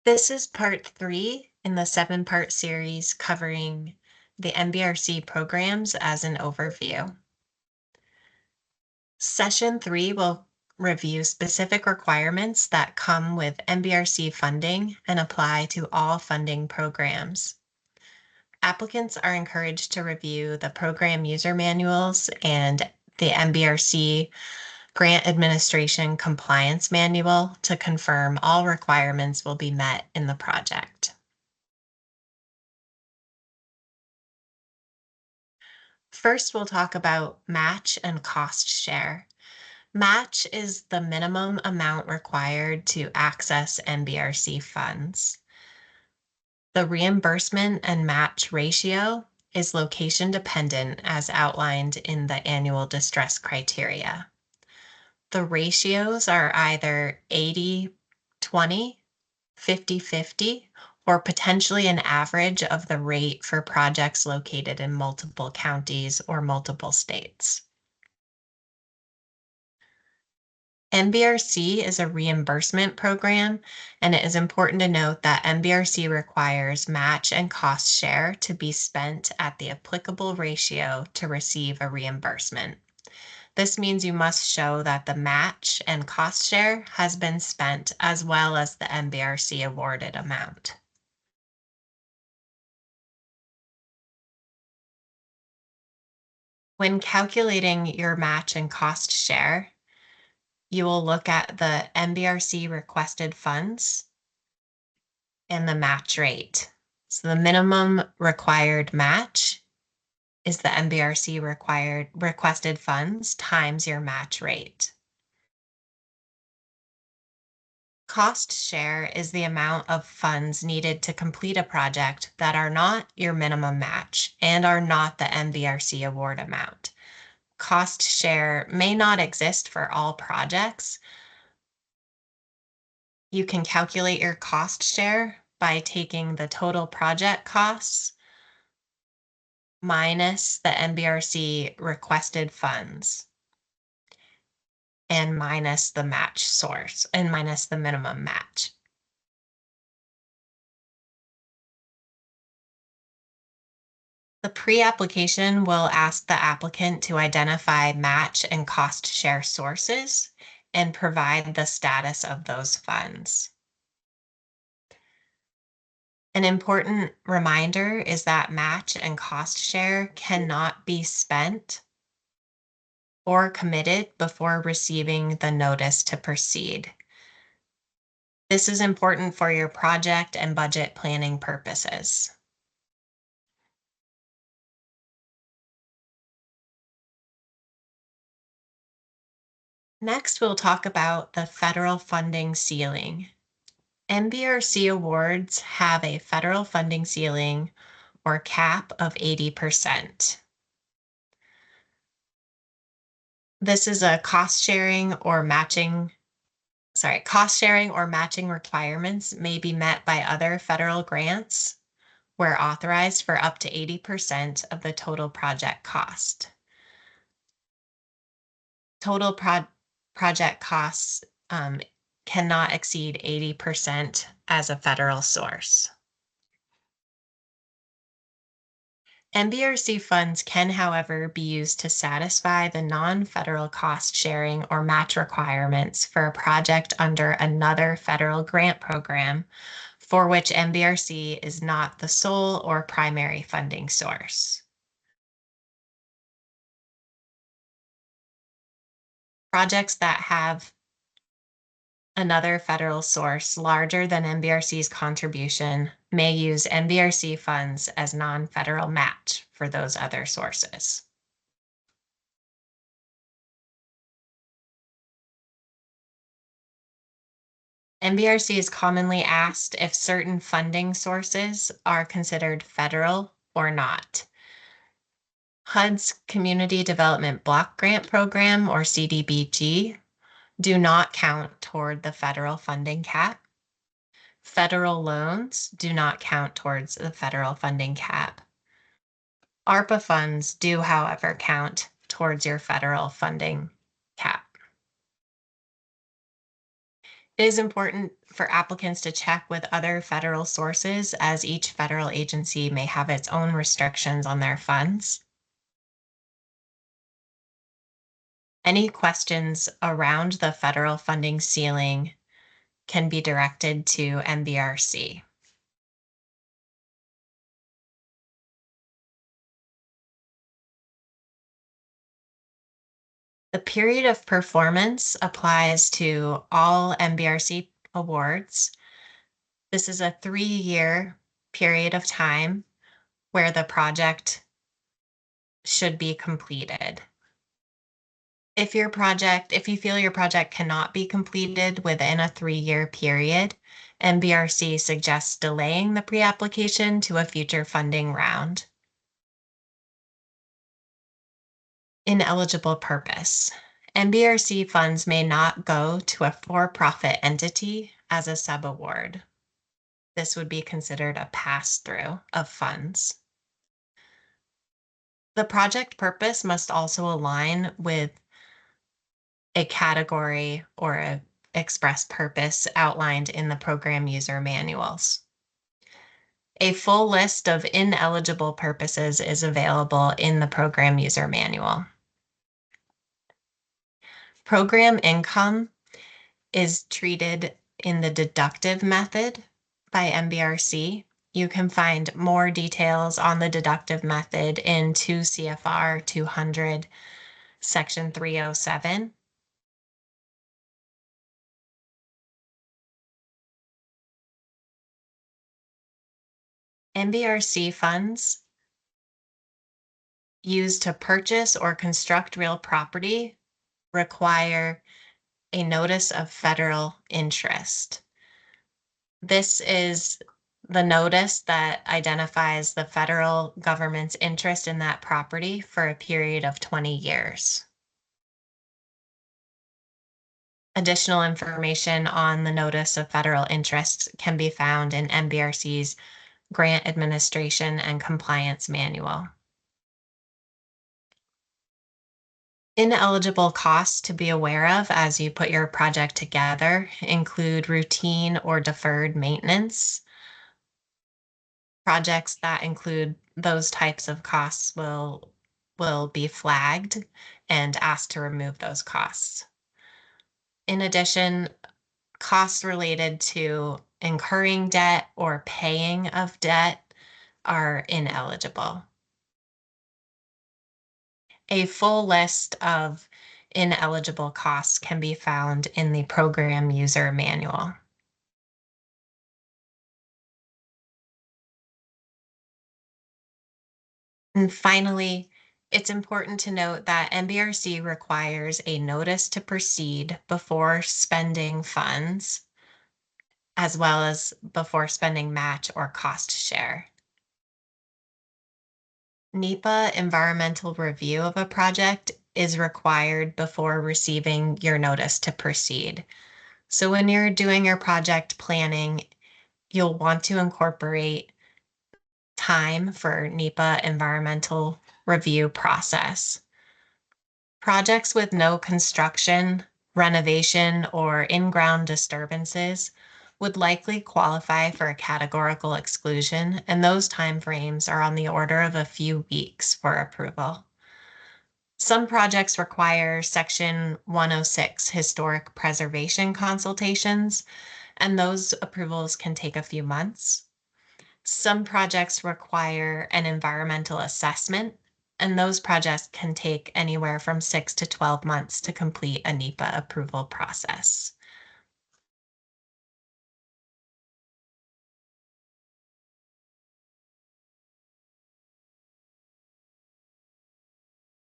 This is part 3 in the 7-part series covering the MBRC programs as an overview. Session 3 will review specific requirements that come with MBRC funding and apply to all funding programs. Applicants are encouraged to review the program user manuals and the MBRC Grant Administration Compliance Manual to confirm all requirements will be met in the project. First, we'll talk about match and cost share. Match is the minimum amount required to access MBRC funds. The reimbursement and match ratio is location dependent as outlined in the annual distress criteria. The ratios are either 80-20, 50-50, or potentially an average of the rate for projects located in multiple counties or multiple states. MBRC is a reimbursement program, and it is important to note that MBRC requires match and cost share to be spent at the applicable ratio to receive a reimbursement. This means you must show that the match and cost share has been spent as well as the MBRC awarded amount. When calculating your match and cost share, you will look at the MBRC requested funds and the match rate. So the minimum required match is the MBRC requested funds times your match rate. Cost share is the amount of funds needed to complete a project that are not your minimum match and are not the MBRC award amount. Cost share may not exist for all projects. You can calculate your cost share by taking the total project costs minus the MBRC requested funds and minus the match source and minus the minimum match. The pre-application will ask the applicant to identify match and cost share sources and provide the status of those funds. An important reminder is that match and cost share cannot be spent or committed before receiving the notice to proceed. This is important for your project and budget planning purposes. Next, we'll talk about the federal funding ceiling. MBRC awards have a federal funding ceiling or cap of 80%. This is a cost sharing or matching requirements may be met by other federal grants where authorized for up to 80% of the total project cost. Total project costs cannot exceed 80% as a federal source. MBRC funds can, however, be used to satisfy the non-federal cost sharing or match requirements for a project under another federal grant program for which MBRC is not the sole or primary funding source. Projects that have another federal source larger than MBRC's contribution may use MBRC funds as non-federal match for those other sources. MBRC is commonly asked if certain funding sources are considered federal or not. HUD's Community Development Block Grant Program, or CDBG, do not count toward the federal funding cap. Federal loans do not count towards the federal funding cap. ARPA funds do, however, count towards your federal funding cap. It is important for applicants to check with other federal sources as each federal agency may have its own restrictions on their funds. Any questions around the federal funding ceiling can be directed to MBRC. The period of performance applies to all MBRC awards. This is a 3-year period of time where the project should be completed. If you feel your project cannot be completed within a 3-year period, MBRC suggests delaying the pre-application to a future funding round. Ineligible purpose. MBRC funds may not go to a for-profit entity as a subaward. This would be considered a pass-through of funds. The project purpose must also align with a category or a express purpose outlined in the program user manuals. A full list of ineligible purposes is available in the program user manual. Program income is treated in the deductive method by MBRC. You can find more details on the deductive method in 2 CFR 200, section 307. MBRC funds used to purchase or construct real property require a notice of federal interest. This is the notice that identifies the federal government's interest in that property for a period of 20 years. Additional information on the notice of federal interest can be found in MBRC's Grant Administration and Compliance Manual. Ineligible costs to be aware of as you put your project together include routine or deferred maintenance. Projects that include those types of costs will be flagged and asked to remove those costs. In addition, costs related to incurring debt or paying of debt are ineligible. A full list of ineligible costs can be found in the program user manual. And finally, it's important to note that MBRC requires a notice to proceed before spending funds, as well as before spending match or cost share. NEPA environmental review of a project is required before receiving your notice to proceed. So when you're doing your project planning, you'll want to incorporate time for NEPA environmental review process. Projects with no construction, renovation, or in-ground disturbances would likely qualify for a categorical exclusion, and those timeframes are on the order of a few weeks for approval. Some projects require Section 106 historic preservation consultations, and those approvals can take a few months. Some projects require an environmental assessment, and those projects can take anywhere from 6 to 12 months to complete a NEPA approval process.